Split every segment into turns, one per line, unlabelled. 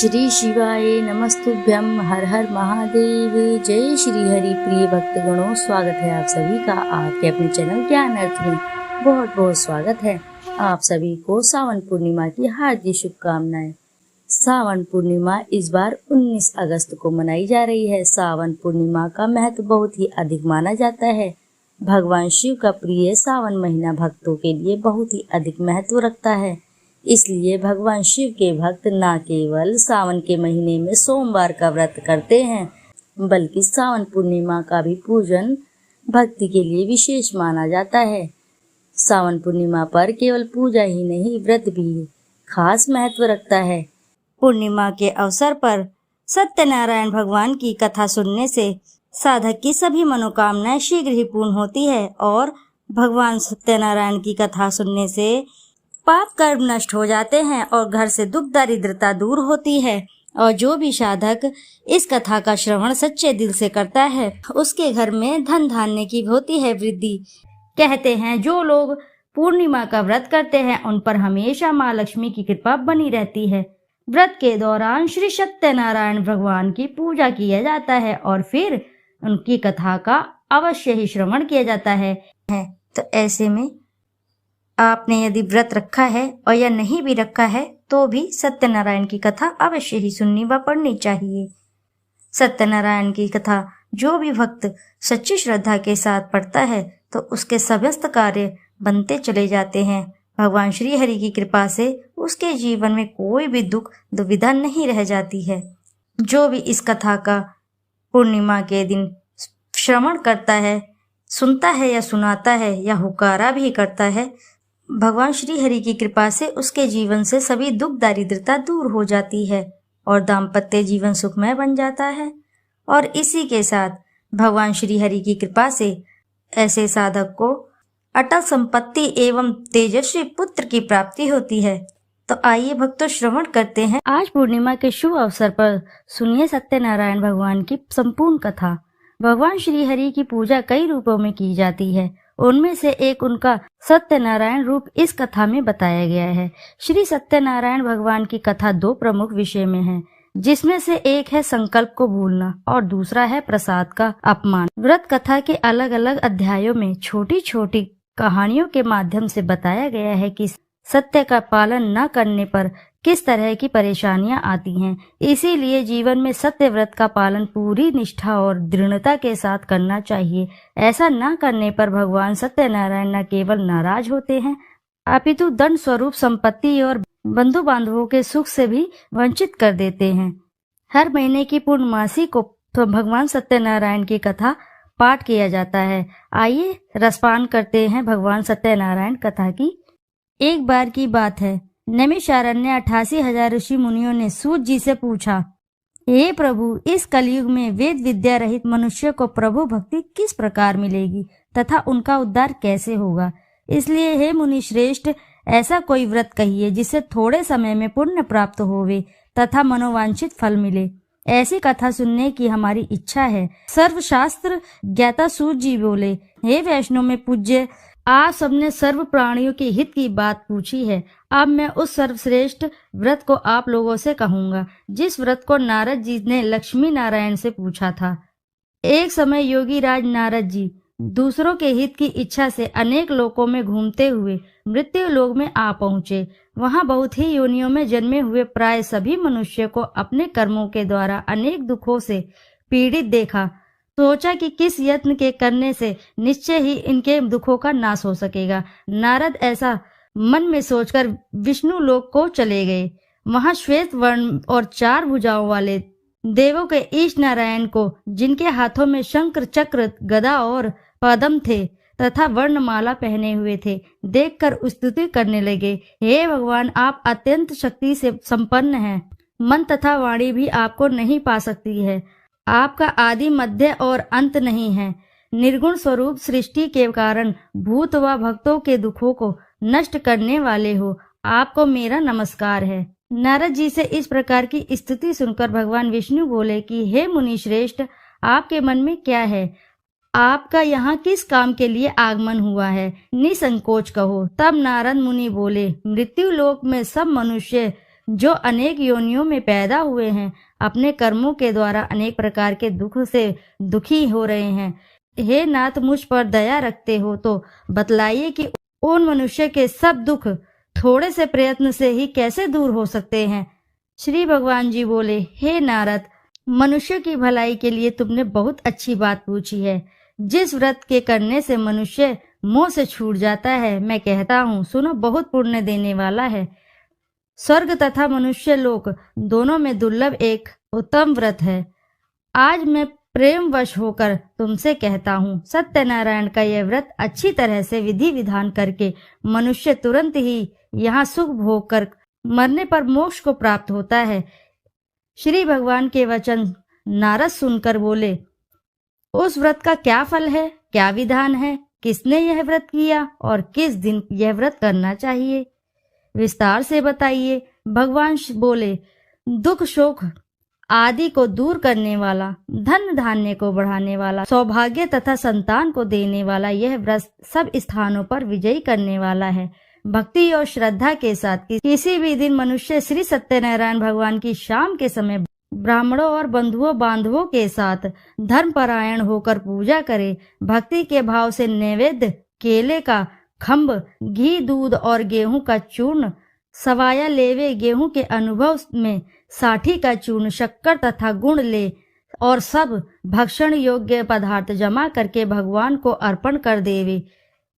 श्री शिवाय नमस्तुभ्यम। हर हर महादेव। जय श्री हरि। प्रिय भक्तगणों, स्वागत है आप सभी का आपके अपने चैनल ज्ञान अर्थ में। बहुत बहुत स्वागत है आप सभी को सावन पूर्णिमा की हार्दिक शुभकामनाएं। सावन पूर्णिमा इस बार 19 अगस्त को मनाई जा रही है। सावन पूर्णिमा का महत्व बहुत ही अधिक माना जाता है। भगवान शिव का प्रिय सावन महीना भक्तों के लिए बहुत ही अधिक महत्व रखता है। इसलिए भगवान शिव के भक्त न केवल सावन के महीने में सोमवार का व्रत करते हैं, बल्कि सावन पूर्णिमा का भी पूजन भक्ति के लिए विशेष माना जाता है। सावन पूर्णिमा पर केवल पूजा ही नहीं, व्रत भी खास महत्व रखता है। पूर्णिमा के अवसर पर सत्यनारायण भगवान की कथा सुनने से साधक की सभी मनोकामनाएं शीघ्र ही पूर्ण होती है और भगवान सत्यनारायण की कथा सुनने से पाप कर्म नष्ट हो जाते हैं और घर से दुख दरिद्रता दूर होती है। और जो भी साधक इस कथा का श्रवण सच्चे दिल से करता है, उसके घर में धन धान्य की होती है वृद्धि। कहते हैं जो लोग पूर्णिमा का व्रत करते हैं उन पर हमेशा माँ लक्ष्मी की कृपा बनी रहती है। व्रत के दौरान श्री सत्यनारायण भगवान की पूजा किया जाता है और फिर उनकी कथा का अवश्य ही श्रवण किया जाता है। तो ऐसे में आपने यदि व्रत रखा है और या नहीं भी रखा है तो भी सत्यनारायण की कथा अवश्य ही सुननी व पढ़नी चाहिए। सत्यनारायण की कथा जो भी भक्त सच्ची श्रद्धा के साथ पढ़ता है तो उसके समस्त कार्य बनते चले जाते हैं। भगवान श्री हरि की कृपा से उसके जीवन में कोई भी दुख दुविधा नहीं रह जाती है। जो भी इस कथा का पूर्णिमा के दिन श्रवण करता है, सुनता है या सुनाता है या हुकारा भी करता है, भगवान श्री हरि की कृपा से उसके जीवन से सभी दुख दारिद्रता दूर हो जाती है और दाम्पत्य जीवन सुखमय बन जाता है। और इसी के साथ भगवान श्री हरि की कृपा से ऐसे साधक को अटल संपत्ति एवं तेजस्वी पुत्र की प्राप्ति होती है। तो आइए भक्तों, श्रवण करते हैं आज पूर्णिमा के शुभ अवसर पर सुनिए सत्यनारायण भगवान की संपूर्ण कथा। भगवान श्री हरि की पूजा कई रूपों में की जाती है, उनमें से एक उनका सत्यनारायण रूप इस कथा में बताया गया है। श्री सत्यनारायण भगवान की कथा दो प्रमुख विषय में है, जिसमें से एक है संकल्प को भूलना और दूसरा है प्रसाद का अपमान। व्रत कथा के अलग अलग अध्यायों में छोटी छोटी कहानियों के माध्यम से बताया गया है कि सत्य का पालन न करने पर किस तरह की परेशानियां आती हैं। इसीलिए जीवन में सत्य व्रत का पालन पूरी निष्ठा और दृढ़ता के साथ करना चाहिए। ऐसा न करने पर भगवान सत्यनारायण न केवल नाराज होते हैं, अपितु दंड स्वरूप संपत्ति और बंधु बांधवों के सुख से भी वंचित कर देते हैं। हर महीने की पूर्णमासी को तो भगवान सत्यनारायण की कथा पाठ किया जाता है। आइए रसपान करते हैं भगवान सत्यनारायण कथा की। एक बार की बात है, नैमिषारण्य 88,000 ऋषि मुनियों ने सूत जी से पूछा, हे प्रभु, इस कलयुग में वेद विद्या रहित मनुष्य को प्रभु भक्ति किस प्रकार मिलेगी तथा उनका उद्धार कैसे होगा? इसलिए हे मुनि श्रेष्ठ, ऐसा कोई व्रत कहिए जिससे थोड़े समय में पुण्य प्राप्त होवे तथा मनोवांछित फल मिले। ऐसी कथा सुनने की हमारी इच्छा है। सर्वशास्त्र ज्ञाता सूत जी बोले, हे वैष्णव में पूज्य, आप सबने सर्व प्राणियों के हित की बात पूछी है। अब मैं उस सर्वश्रेष्ठ व्रत को आप लोगों से कहूंगा, जिस व्रत को नारद जी ने लक्ष्मी नारायण से पूछा था। एक समय योगी राज नारद जी दूसरों के हित की इच्छा से अनेक लोकों में घूमते हुए मृत्यु लोक में आ पहुँचे। वहाँ बहुत ही योनियों में जन्मे हुए प्राय सभी मनुष्य को अपने कर्मों के द्वारा अनेक दुखों से पीड़ित देखा। सोचा कि किस यत्न के करने से निश्चय ही इनके दुखों का नाश हो सकेगा। नारद ऐसा मन में सोचकर विष्णु लोक को चले गए। वहां श्वेत वर्ण और 4 भुजाओं वाले देवों के ईश नारायण को, जिनके हाथों में शंकर चक्र गदा और पद्म थे तथा वर्णमाला पहने हुए थे, देखकर स्तुति करने लगे, हे भगवान, आप अत्यंत शक्ति से संपन्न हैं। मन तथा वाणी भी आपको नहीं पा सकती है। आपका आदि मध्य और अंत नहीं है। निर्गुण स्वरूप सृष्टि के कारण भूत व भक्तों के दुखों को नष्ट करने वाले हो। आपको मेरा नमस्कार है। नारद जी से इस प्रकार की स्तुति सुनकर भगवान विष्णु बोले कि हे मुनि श्रेष्ठ, आपके मन में क्या है? आपका यहाँ किस काम के लिए आगमन हुआ है? निसंकोच कहो। तब नारद मुनि बोले, मृत्यु लोक में सब मनुष्य जो अनेक योनियों में पैदा हुए हैं, अपने कर्मों के द्वारा अनेक प्रकार के दुख से दुखी हो रहे हैं। हे नाथ, मुझ पर दया रखते हो तो बतलाइए कि उन मनुष्य के सब दुख थोड़े से प्रयत्न से ही कैसे दूर हो सकते हैं। श्री भगवान जी बोले, हे नारद, मनुष्य की भलाई के लिए तुमने बहुत अच्छी बात पूछी है। जिस व्रत के करने से मनुष्य मोह से छूट जाता है, मैं कहता हूँ सुनो, बहुत पुण्य देने वाला है। स्वर्ग तथा मनुष्य लोक दोनों में दुर्लभ एक उत्तम व्रत है। आज मैं प्रेमवश होकर तुमसे कहता हूँ, सत्यनारायण का यह व्रत अच्छी तरह से विधि विधान करके मनुष्य तुरंत ही यहाँ सुख भोग कर मरने पर मोक्ष को प्राप्त होता है। श्री भगवान के वचन नारद सुनकर बोले, उस व्रत का क्या फल है, क्या विधान है, किसने यह व्रत किया और किस दिन यह व्रत करना चाहिए, विस्तार से बताइए। भगवान बोले, दुख शोक आदि को दूर करने वाला, धन धान्य को बढ़ाने वाला, सौभाग्य तथा संतान को देने वाला यह व्रत सब स्थानों पर विजयी करने वाला है। भक्ति और श्रद्धा के साथ किसी भी दिन मनुष्य श्री सत्यनारायण भगवान की शाम के समय ब्राह्मणों और बंधुओं बांधवों के साथ धर्मपरायण होकर पूजा करे, भक्ति के भाव से नैवेद्य केले का खम्भ, घी, दूध और गेहूं का चूर्ण, सवाया लेवे गेहूं के अनुभव में साठी का चूर्ण, शक्कर तथा गुण ले और सब भक्षण योग्य पदार्थ जमा करके भगवान को अर्पण कर देवे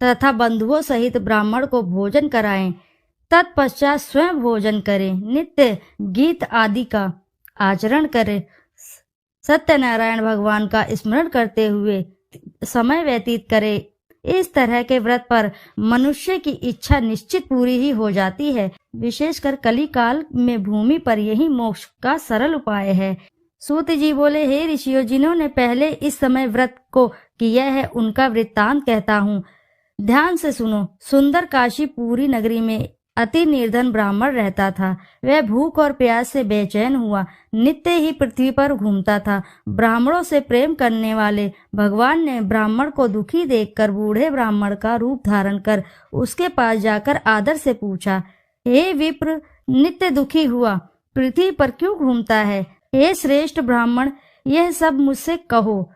तथा बंधुओं सहित ब्राह्मण को भोजन कराएं। तत्पश्चात स्वयं भोजन करें, नित्य गीत आदि का आचरण करें, सत्यनारायण भगवान का स्मरण करते हुए समय व्यतीत करे। इस तरह के व्रत पर मनुष्य की इच्छा निश्चित पूरी ही हो जाती है। विशेषकर कली काल में भूमि पर यही मोक्ष का सरल उपाय है। सूत जी बोले, हे ऋषियों, जिन्होंने पहले इस समय व्रत को किया है उनका वृत्तांत कहता हूँ, ध्यान से सुनो। सुंदर काशीपुरी नगरी में अति निर्धन ब्राह्मण रहता था। वह भूख और प्यास से बेचैन हुआ नित्य ही पृथ्वी पर घूमता था। ब्राह्मणों से प्रेम करने वाले भगवान ने ब्राह्मण को दुखी देखकर बूढ़े ब्राह्मण का रूप धारण कर उसके पास जाकर आदर से पूछा, हे विप्र, नित्य दुखी हुआ पृथ्वी पर क्यों घूमता है? हे श्रेष्ठ ब्राह्मण, यह सब मुझसे कहो,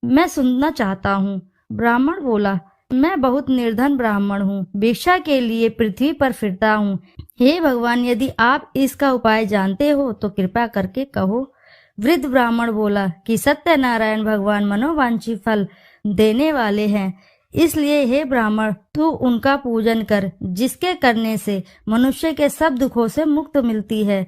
मैं सुनना चाहता हूँ। ब्राह्मण बोला, मैं बहुत निर्धन ब्राह्मण हूँ, भिक्षा के लिए पृथ्वी पर फिरता हूँ। हे भगवान, यदि आप इसका उपाय जानते हो तो कृपा करके कहो। वृद्ध ब्राह्मण बोला कि सत्यनारायण भगवान मनोवांछित फल देने वाले हैं, इसलिए हे ब्राह्मण, तू उनका पूजन कर, जिसके करने से मनुष्य के सब दुखों से मुक्त मिलती है।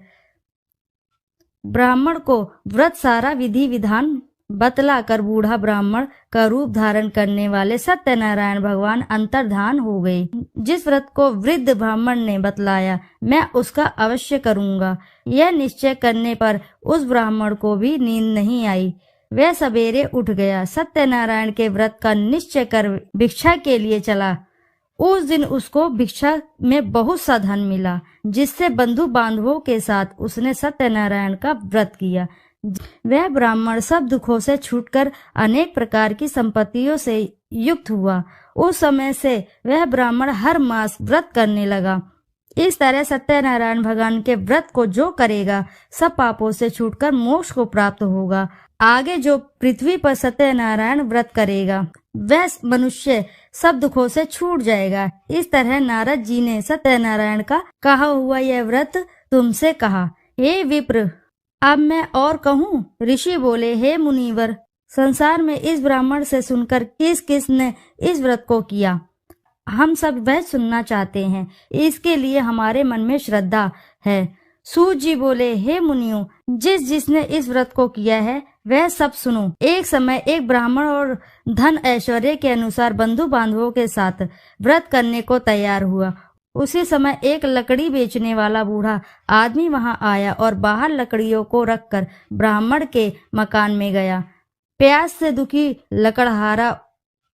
ब्राह्मण को व्रत सारा विधि विधान बतलाकर बूढ़ा ब्राह्मण का रूप धारण करने वाले सत्यनारायण भगवान अंतर्धान हो गए। जिस व्रत को वृद्ध ब्राह्मण ने बतलाया, मैं उसका अवश्य करूंगा। यह निश्चय करने पर उस ब्राह्मण को भी नींद नहीं आई। वह सवेरे उठ गया, सत्यनारायण के व्रत का निश्चय कर भिक्षा के लिए चला। उस दिन उसको भिक्षा में बहुत सा धन मिला, जिससे बंधु बांधवों के साथ उसने सत्यनारायण का व्रत किया। वह ब्राह्मण सब दुखों से छूटकर अनेक प्रकार की संपत्तियों से युक्त हुआ। उस समय से वह ब्राह्मण हर मास व्रत करने लगा। इस तरह सत्यनारायण भगवान के व्रत को जो करेगा, सब पापों से छूटकर मोक्ष को प्राप्त होगा। आगे जो पृथ्वी पर सत्यनारायण व्रत करेगा, वह मनुष्य सब दुखों से छूट जाएगा। इस तरह नारद जी ने सत्यनारायण का कहा हुआ यह व्रत तुमसे कहा। हे विप्र, अब मैं और कहूँ? ऋषि बोले, हे मुनिवर, संसार में इस ब्राह्मण से सुनकर किस किस ने इस व्रत को किया, हम सब वह सुनना चाहते हैं। इसके लिए हमारे मन में श्रद्धा है। सूत जी बोले, हे मुनियों, जिसने इस व्रत को किया है वह सब सुनो। एक समय एक ब्राह्मण और धन ऐश्वर्य के अनुसार बंधु बांधवों के साथ व्रत करने को तैयार हुआ। उसी समय एक लकड़ी बेचने वाला बूढ़ा आदमी वहां आया और बाहर लकड़ियों को रखकर ब्राह्मण के मकान में गया। प्यास से दुखी लकड़हारा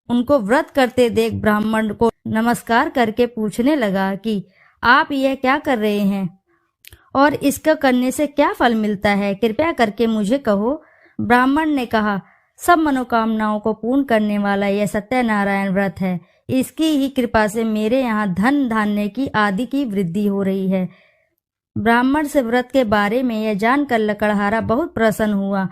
उनको व्रत करते देख ब्राह्मण को नमस्कार करके पूछने लगा कि आप यह क्या कर रहे हैं और इसका करने से क्या फल मिलता है, कृपया करके मुझे कहो। ब्राह्मण ने कहा, सब मनोकामनाओं को पूर्ण करने वाला यह सत्यनारायण व्रत है। इसकी ही कृपा से मेरे यहाँ धन धान्य की आदि की वृद्धि हो रही है। ब्राह्मण से व्रत के बारे में यह जानकर लकड़हारा बहुत प्रसन्न हुआ।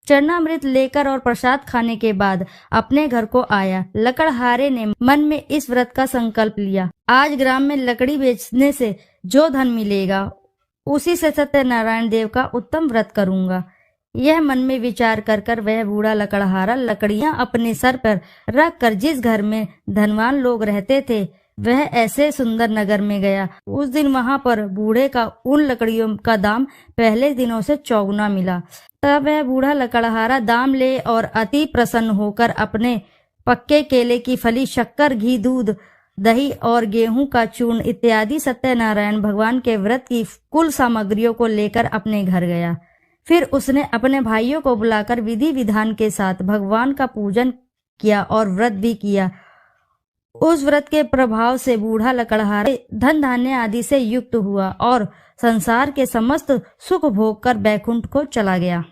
चरणामृत लेकर और प्रसाद खाने के बाद अपने घर को आया। लकड़हारे ने मन में इस व्रत का संकल्प लिया, आज ग्राम में लकड़ी बेचने से जो धन मिलेगा उसी से सत्यनारायण देव का उत्तम व्रत करूंगा। यह मन में विचार कर वह बूढ़ा लकड़हारा लकड़ियां अपने सर पर रख कर जिस घर में धनवान लोग रहते थे वह ऐसे सुंदर नगर में गया। उस दिन वहां पर बूढ़े का उन लकड़ियों का दाम पहले दिनों से चौगुना मिला। तब वह बूढ़ा लकड़हारा दाम ले और अति प्रसन्न होकर अपने पक्के केले की फली, शक्कर, घी, दूध, दही और गेहूं का चूर्ण इत्यादि सत्यनारायण भगवान के व्रत की कुल सामग्रियों को लेकर अपने घर गया। फिर उसने अपने भाइयों को बुलाकर विधि विधान के साथ भगवान का पूजन किया और व्रत भी किया। उस व्रत के प्रभाव से बूढ़ा लकड़हारा धन धान्य आदि से युक्त हुआ और संसार के समस्त सुख भोग कर बैकुंठ को चला गया।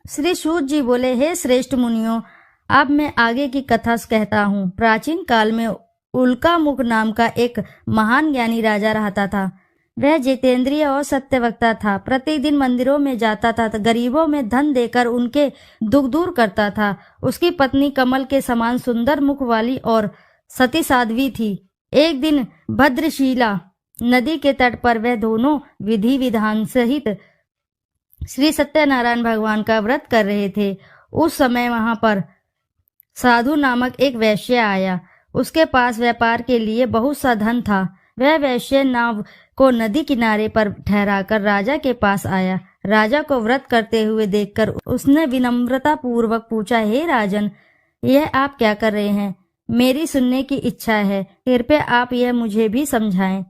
श्री सूत जी बोले, हे श्रेष्ठ मुनियों, अब मैं आगे की कथा कहता हूँ। प्राचीन काल में उल्कामुख नाम का एक महान ज्ञानी राजा रहता था। वह जितेंद्रिय और सत्यवक्ता था। प्रतिदिन मंदिरों में जाता था, गरीबों में धन देकर उनके दुख दूर करता था। उसकी पत्नी कमल के समान सुंदर मुख वाली और सती साध्वी थी। एक दिन भद्रशिला नदी के तट पर वह दोनों विधि विधान सहित श्री सत्यनारायण भगवान का व्रत कर रहे थे। उस समय वहां पर साधु नामक एक वैश्य आया। उसके पास व्यापार के लिए बहुत सा धन था। वह वैश्य नाव को नदी किनारे पर ठहराकर राजा के पास आया। राजा को व्रत करते हुए देखकर उसने विनम्रता पूर्वक पूछा, हे राजन, यह आप क्या कर रहे हैं? मेरी सुनने की इच्छा है, कृपया आप यह मुझे भी समझाएं।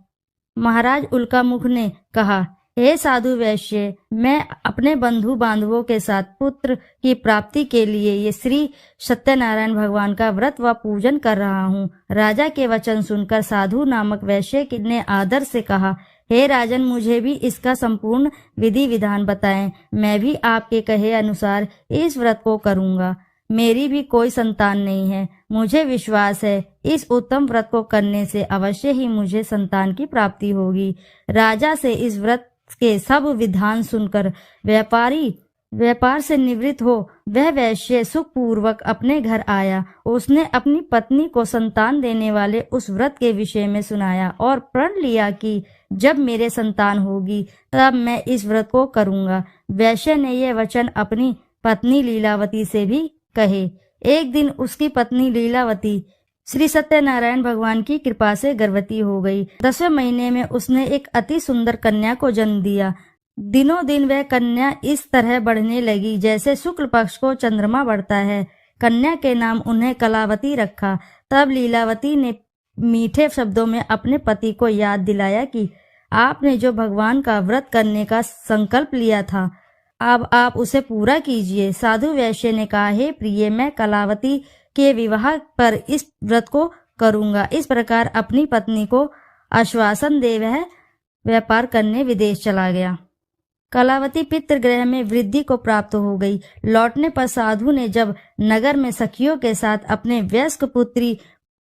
महाराज उल्कामुख ने कहा, हे साधु वैश्य, मैं अपने बंधु बांधवों के साथ पुत्र की प्राप्ति के लिए ये श्री सत्यनारायण भगवान का व्रत व पूजन कर रहा हूँ। राजा के वचन सुनकर साधु नामक वैश्य ने आदर से कहा, हे राजन, मुझे भी इसका संपूर्ण विधि विधान बताएं। मैं भी आपके कहे अनुसार इस व्रत को करूँगा। मेरी भी कोई संतान नहीं है। मुझे विश्वास है इस उत्तम व्रत को करने से अवश्य ही मुझे संतान की प्राप्ति होगी। राजा से इस व्रत के सब विधान सुनकर व्यापार से निवृत्त हो वह वैश्य सुखपूर्वक अपने घर आया। उसने अपनी पत्नी को संतान देने वाले उस व्रत के विषय में सुनाया और प्रण लिया कि जब मेरे संतान होगी तब मैं इस व्रत को करूंगा। वैश्य ने यह वचन अपनी पत्नी लीलावती से भी कहे। एक दिन उसकी पत्नी लीलावती श्री सत्यनारायण भगवान की कृपा से गर्भवती हो गई। 10वें महीने में उसने एक अति सुंदर कन्या को जन्म दिया। दिनों दिन वह कन्या इस तरह बढ़ने लगी जैसे शुक्ल पक्ष को चंद्रमा बढ़ता है। कन्या के नाम उन्हें कलावती रखा। तब लीलावती ने मीठे शब्दों में अपने पति को याद दिलाया कि आपने जो भगवान का व्रत करने का संकल्प लिया था, अब आप उसे पूरा कीजिए। साधु वैश्य ने कहा, हे प्रिय, मैं कलावती के विवाह पर इस व्रत को करूंगा। इस प्रकार अपनी पत्नी को आश्वासन दे वह व्यापार करने विदेश चला गया। कलावती पितृगृह में वृद्धि को प्राप्त हो गई। लौटने पर साधु ने जब नगर में सखियों के साथ अपने वयस्क पुत्री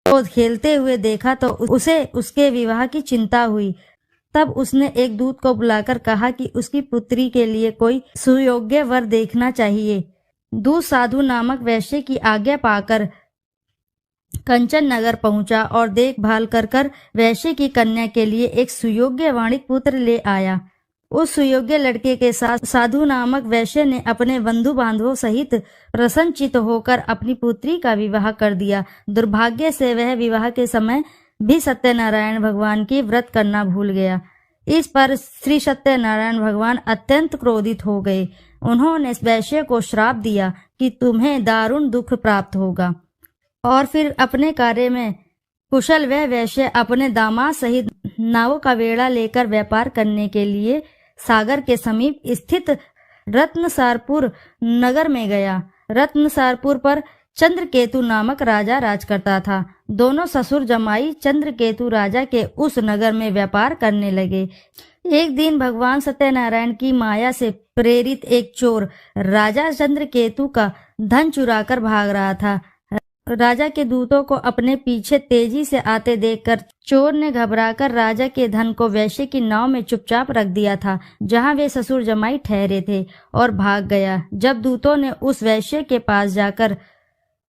को खेलते हुए देखा तो उसे उसके विवाह की चिंता हुई। तब उसने एक दूत को बुलाकर कहा कि उसकी पुत्री के लिए कोई सुयोग्य वर देखना चाहिए। दूत साधु नामक वैश्य की आज्ञा पाकर कंचन नगर पहुंचा और देखभाल कर वैश्य की कन्या के लिए एक सुयोग्य वाणिक पुत्र ले आया। उस सुयोग्य लड़के के साथ साधु नामक वैश्य ने अपने बंधु बांधवों सहित प्रसन्नचित्त होकर अपनी पुत्री का विवाह कर दिया। दुर्भाग्य से वह विवाह के समय भी सत्यनारायण भगवान की व्रत करना भूल गया। इस पर श्री सत्यनारायण भगवान अत्यंत क्रोधित हो गए। उन्होंने वैश्य को श्राप दिया कि तुम्हें दारुण दुख प्राप्त होगा। और फिर अपने कार्य में कुशल वह वैश्य अपने दामाद सहित नावों का बेड़ा लेकर व्यापार करने के लिए सागर के समीप स्थित रत्नसारपुर नगर में गया। रत्नसारपुर पर चंद्रकेतु नामक राजा राज करता था। दोनों ससुर जमाई चंद्रकेतु राजा के उस नगर में व्यापार करने लगे। एक दिन भगवान सत्यनारायण की माया से प्रेरित एक चोर राजा चंद्रकेतु का धन चुराकर भाग रहा था। राजा के दूतों को अपने पीछे तेजी से आते देखकर चोर ने घबराकर राजा के धन को वैश्य की नाव में चुपचाप रख दिया था, जहां वे ससुर जमाई ठहरे थे, और भाग गया। जब दूतों ने उस वैश्य के पास जाकर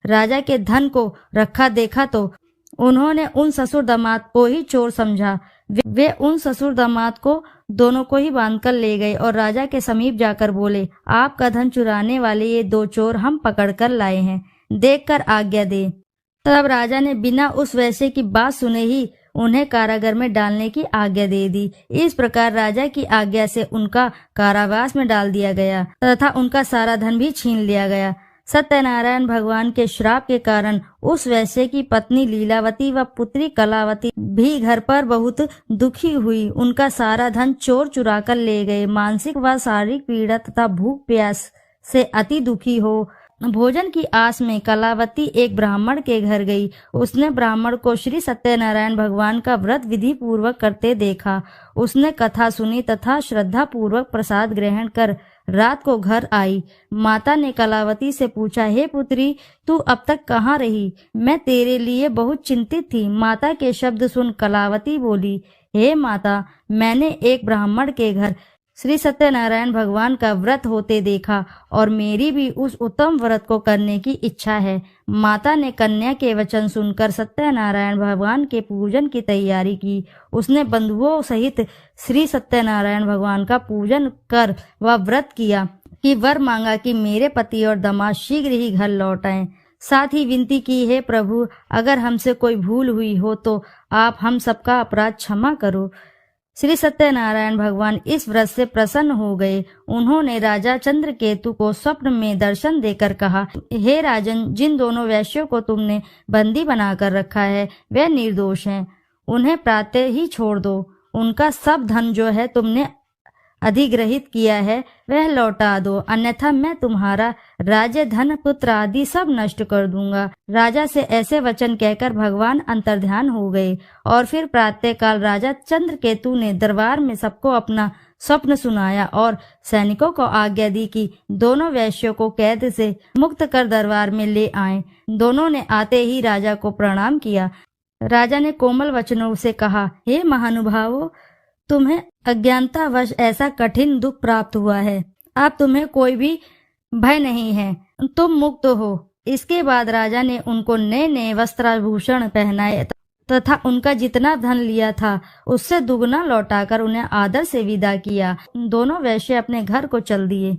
राजा के धन को रखा देखा तो उन्होंने उन ससुर दामाद को ही चोर समझा। वे उन ससुर दामाद को दोनों को ही बांधकर ले गए और राजा के समीप जाकर बोले, आपका धन चुराने वाले ये 2 चोर हम पकड़ कर लाए हैं, देखकर आज्ञा दे। तब राजा ने बिना उस वैश्य की बात सुने ही उन्हें कारागार में डालने की आज्ञा दे दी। इस प्रकार राजा की आज्ञा से उनका कारावास में डाल दिया गया तथा उनका सारा धन भी छीन लिया गया। सत्यनारायण भगवान के श्राप के कारण उस वैश्य की पत्नी लीलावती व पुत्री कलावती भी घर पर बहुत दुखी हुई। उनका सारा धन चोर चुरा कर ले गए। मानसिक व शारीरिक पीड़ा तथा भूख प्यास से अति दुखी हो भोजन की आस में कलावती एक ब्राह्मण के घर गई। उसने ब्राह्मण को श्री सत्यनारायण भगवान का व्रत विधि पूर्वक करते देखा। उसने कथा सुनी तथा श्रद्धा पूर्वक प्रसाद ग्रहण कर रात को घर आई। माता ने कलावती से पूछा, हे पुत्री, तू अब तक कहाँ रही? मैं तेरे लिए बहुत चिंतित थी। माता के शब्द सुन कलावती बोली, हे माता, मैंने एक ब्राह्मण के घर श्री सत्यनारायण भगवान का व्रत होते देखा और मेरी भी उस उत्तम व्रत को करने की इच्छा है। माता ने कन्या के वचन सुनकर सत्यनारायण भगवान के पूजन की तैयारी की। उसने बंधुओं सहित श्री सत्यनारायण भगवान का पूजन कर वह व्रत किया कि वर मांगा कि मेरे पति और दामाद शीघ्र ही घर लौट आएं। साथ ही विनती की, हे प्रभु, अगर हमसे कोई भूल हुई हो तो आप हम सबका अपराध क्षमा करो। श्री सत्यनारायण भगवान इस व्रत से प्रसन्न हो गए। उन्होंने राजा चंद्रकेतु को स्वप्न में दर्शन देकर कहा, हे राजन, जिन दोनों वैश्यों को तुमने बंदी बनाकर रखा है वे निर्दोष हैं। उन्हें प्रातः ही छोड़ दो। उनका सब धन जो है तुमने अधिग्रहित किया है वह लौटा दो, अन्यथा मैं तुम्हारा राज्य, धन, पुत्र आदि सब नष्ट कर दूंगा। राजा से ऐसे वचन कहकर भगवान अंतर्ध्यान हो गए। और फिर प्रातःकाल राजा चंद्रकेतु ने दरबार में सबको अपना स्वप्न सुनाया और सैनिकों को आज्ञा दी कि दोनों वैश्यों को कैद से मुक्त कर दरबार में ले आए। दोनों ने आते ही राजा को प्रणाम किया। राजा ने कोमल वचनों से कहा, हे महानुभावों, तुम्हें अज्ञानतावश ऐसा कठिन दुख प्राप्त हुआ है। अब तुम्हें कोई भी भय नहीं है, तुम मुक्त हो। इसके बाद राजा ने उनको नए नए वस्त्राभूषण पहनाए तथा उनका जितना धन लिया था उससे दुगना लौटाकर उन्हें आदर से विदा किया। दोनों वैश्य अपने घर को चल दिए।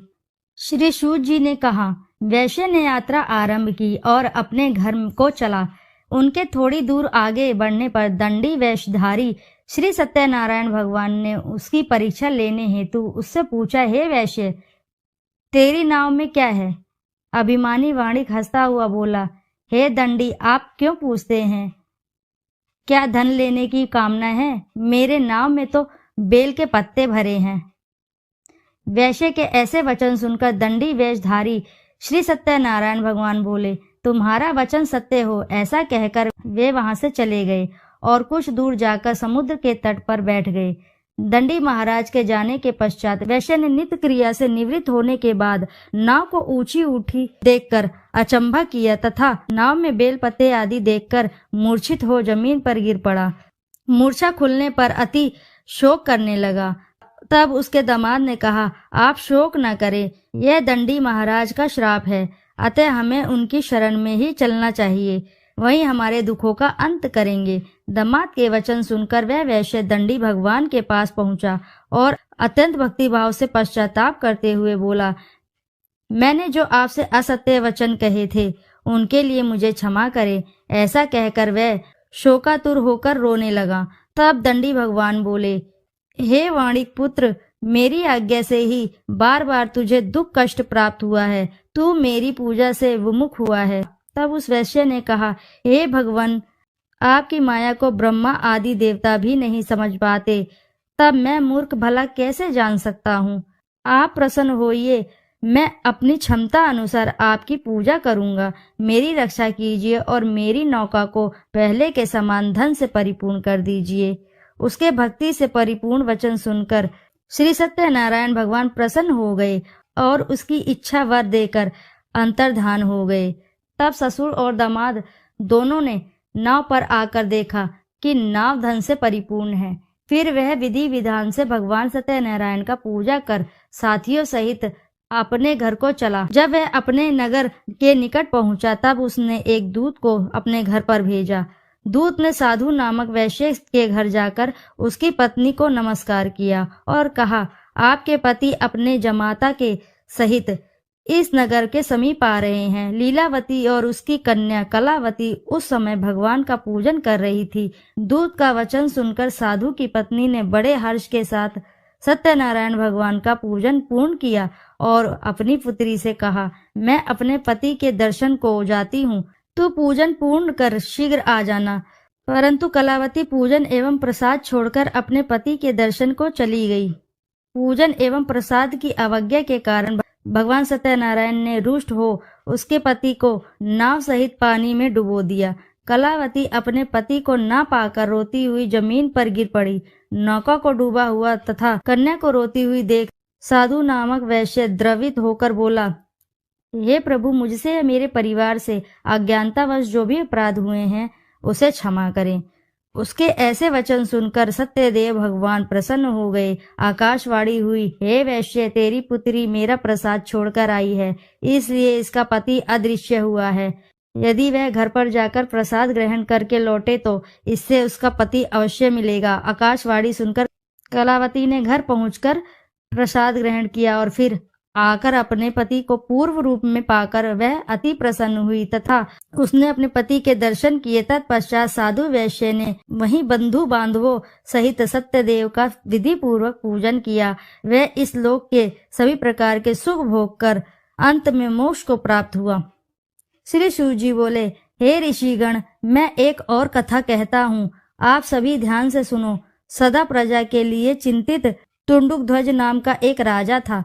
श्री सूत जी ने कहा, वैश्य ने यात्रा आरंभ की और अपने घर को चला। उनके थोड़ी दूर आगे बढ़ने पर दंडी वेशधारी श्री सत्यनारायण भगवान ने उसकी परीक्षा लेने हेतु उससे पूछा, हे वैश्य, तेरी नाव में क्या है? अभिमानी वाणिक हंसता हुआ बोला, हे दंडी, आप क्यों पूछते हैं? क्या धन लेने की कामना है? मेरे नाव में तो बेल के पत्ते भरे हैं। वैश्य के ऐसे वचन सुनकर दंडी वेशधारी श्री सत्यनारायण भगवान बोले, तुम्हारा वचन सत्य हो। ऐसा कहकर वे वहां से चले गए और कुछ दूर जाकर समुद्र के तट पर बैठ गए। दंडी महाराज के जाने के पश्चात वैश्य ने नित्य क्रिया से निवृत्त होने के बाद नाव को ऊंची उठी देखकर अचंभा किया तथा नाव में बेल पत्ते आदि देखकर मूर्छित हो जमीन पर गिर पड़ा। मूर्छा खुलने पर अति शोक करने लगा। तब उसके दामाद ने कहा, आप शोक न करें, यह दंडी महाराज का श्राप है, अतः हमें उनकी शरण में ही चलना चाहिए, वही हमारे दुखों का अंत करेंगे। दामाद के वचन सुनकर वह वैश्य दंडी भगवान के पास पहुंचा और अत्यंत भक्तिभाव से पश्चाताप करते हुए बोला, मैंने जो आपसे असत्य वचन कहे थे उनके लिए मुझे क्षमा करें। ऐसा कहकर वह शोकातुर होकर रोने लगा। तब दंडी भगवान बोले, हे वाणिक पुत्र, मेरी आज्ञा से ही बार बार तुझे दुख कष्ट प्राप्त हुआ है। तू मेरी पूजा से विमुख हुआ है। तब उस वैश्य ने कहा, हे भगवान, आपकी माया को ब्रह्मा आदि देवता भी नहीं समझ पाते, तब मैं मूर्ख भला कैसे जान सकता हूँ? आप प्रसन्न होइए, मैं अपनी क्षमता अनुसार आपकी पूजा करूँगा। मेरी रक्षा कीजिए और मेरी नौका को पहले के समान धन से परिपूर्ण कर दीजिए। उसके भक्ति से परिपूर्ण वचन सुनकर श्री सत्यनारायण भगवान प्रसन्न हो गए और उसकी इच्छा वर देकर अंतर्धान हो गए। तब ससुर और दामाद दोनों ने नाव पर आकर देखा कि नाव धन से परिपूर्ण है। फिर वह विधि विधान से भगवान सत्यनारायण का पूजा कर साथियों सहित अपने घर को चला। जब वह अपने नगर के निकट पहुंचा तब उसने एक दूत को अपने घर पर भेजा। दूत ने साधु नामक वैश्य के घर जाकर उसकी पत्नी को नमस्कार किया और कहा, आपके पति अपने जमाता के सहित इस नगर के समीप आ रहे हैं। लीलावती और उसकी कन्या कलावती उस समय भगवान का पूजन कर रही थी। दूत का वचन सुनकर साधु की पत्नी ने बड़े हर्ष के साथ सत्यनारायण भगवान का पूजन पूर्ण किया और अपनी पुत्री से कहा, मैं अपने पति के दर्शन को जाती हूँ, तू पूजन पूर्ण कर शीघ्र आ जाना। परंतु कलावती पूजन एवं प्रसाद छोड़कर अपने पति के दर्शन को चली गई। पूजन एवं प्रसाद की अवज्ञा के कारण भगवान सत्यनारायण ने रुष्ट हो उसके पति को नाव सहित पानी में डुबो दिया। कलावती अपने पति को ना पाकर रोती हुई जमीन पर गिर पड़ी। नौका को डूबा हुआ तथा कन्या को रोती हुई देख साधु नामक वैश्य द्रवित होकर बोला, हे प्रभु, मुझसे या मेरे परिवार से अज्ञानतावश जो भी अपराध हुए हैं उसे क्षमा करें। उसके ऐसे वचन सुनकर सत्यदेव भगवान प्रसन्न हो गए। आकाशवाणी हुई, हे वैश्य, तेरी पुत्री मेरा प्रसाद छोड़कर आई है, इसलिए इसका पति अदृश्य हुआ है। यदि वह घर पर जाकर प्रसाद ग्रहण करके लौटे तो इससे उसका पति अवश्य मिलेगा। आकाशवाणी सुनकर कलावती ने घर पहुंचकर प्रसाद ग्रहण किया और फिर आकर अपने पति को पूर्व रूप में पाकर वह अति प्रसन्न हुई तथा उसने अपने पति के दर्शन किए। तत्पश्चात साधु वैश्य ने वहीं बंधु बांधवों सहित सत्यदेव का विधि पूर्वक पूजन किया। वह इस लोक के सभी प्रकार के सुख भोग कर अंत में मोक्ष को प्राप्त हुआ। श्री शिव जी बोले, हे ऋषिगण, मैं एक और कथा कहता हूँ, आप सभी ध्यान से सुनो। सदा प्रजा के लिए चिंतित टुंडुकध्वज नाम का एक राजा था।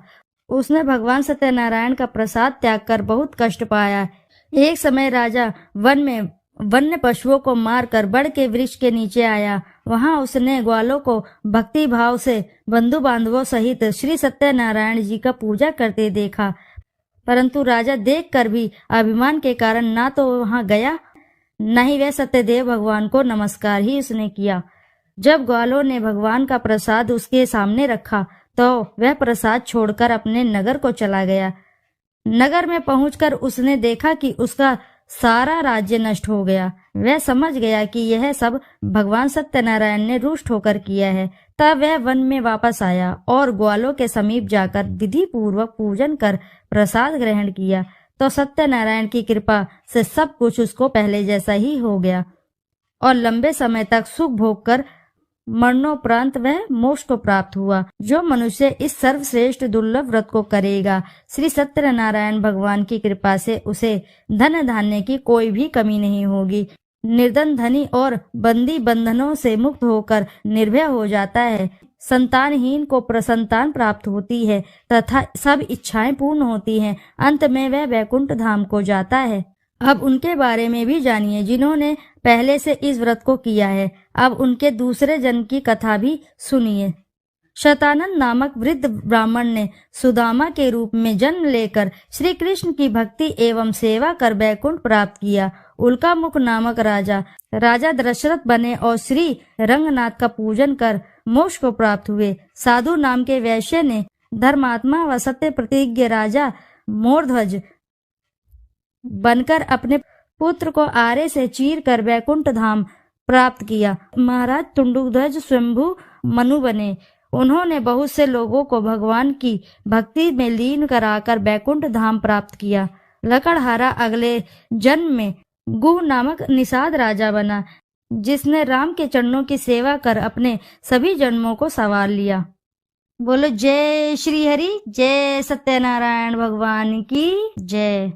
उसने भगवान सत्यनारायण का प्रसाद त्याग कर बहुत कष्ट पाया। एक समय राजा वन में वन्य पशुओं को मारकर बड़ के वृक्ष के नीचे आया। वहां उसने ग्वालों को भक्ति भाव से बंधु बांधवों सहित श्री सत्यनारायण जी का पूजा करते देखा। परंतु राजा देखकर भी अभिमान के कारण ना तो वहां गया, न ही वह सत्यदेव भगवान को नमस्कार ही उसने किया। जब ग्वालों ने भगवान का प्रसाद उसके सामने रखा तो वह प्रसाद छोड़कर अपने नगर को चला गया। नगर में पहुंचकर उसने देखा कि उसका सारा राज्य नष्ट हो गया। वह समझ गया कि यह सब भगवान सत्यनारायण ने रुष्ट होकर किया है। तब वह वन में वापस आया और ग्वालों के समीप जाकर विधि पूर्वक पूजन कर प्रसाद ग्रहण किया तो सत्यनारायण की कृपा से सब कुछ उसको पहले जैसा ही हो गया और लंबे समय तक सुख भोग कर मरणोपरांत वह मोक्ष को प्राप्त हुआ। जो मनुष्य इस सर्वश्रेष्ठ दुर्लभ व्रत को करेगा, श्री सत्यनारायण भगवान की कृपा से उसे धन धान्य की कोई भी कमी नहीं होगी। निर्धन धनी और बंदी बंधनों से मुक्त होकर निर्भय हो जाता है। संतानहीन को प्रसंतान प्राप्त होती है तथा सब इच्छाएं पूर्ण होती हैं। अंत में वह वैकुंठ धाम को जाता है। अब उनके बारे में भी जानिए जिन्होंने पहले से इस व्रत को किया है। अब उनके दूसरे जन्म की कथा भी सुनिए। शतानंद नामक वृद्ध ब्राह्मण ने सुदामा के रूप में जन्म लेकर श्री कृष्ण की भक्ति एवं सेवा कर वैकुंठ प्राप्त किया। उल्कामुख नामक राजा दशरथ बने और श्री रंगनाथ का पूजन कर मोक्ष को प्राप्त हुए। साधु नाम के वैश्य ने धर्मात्मा व सत्य प्रतिज्ञ राजा मोरध्वज बनकर अपने पुत्र को आरे से चीर कर वैकुंठ धाम प्राप्त किया। महाराज टुंडुकध्वज स्वयंभू मनु बने। उन्होंने बहुत से लोगों को भगवान की भक्ति में लीन कराकर वैकुंठ धाम प्राप्त किया। लकड़हारा अगले जन्म में गुह नामक निषाद राजा बना, जिसने राम के चरणों की सेवा कर अपने सभी जन्मों को संवार लिया। बोलो जय श्री हरि, जय सत्यनारायण भगवान की जय।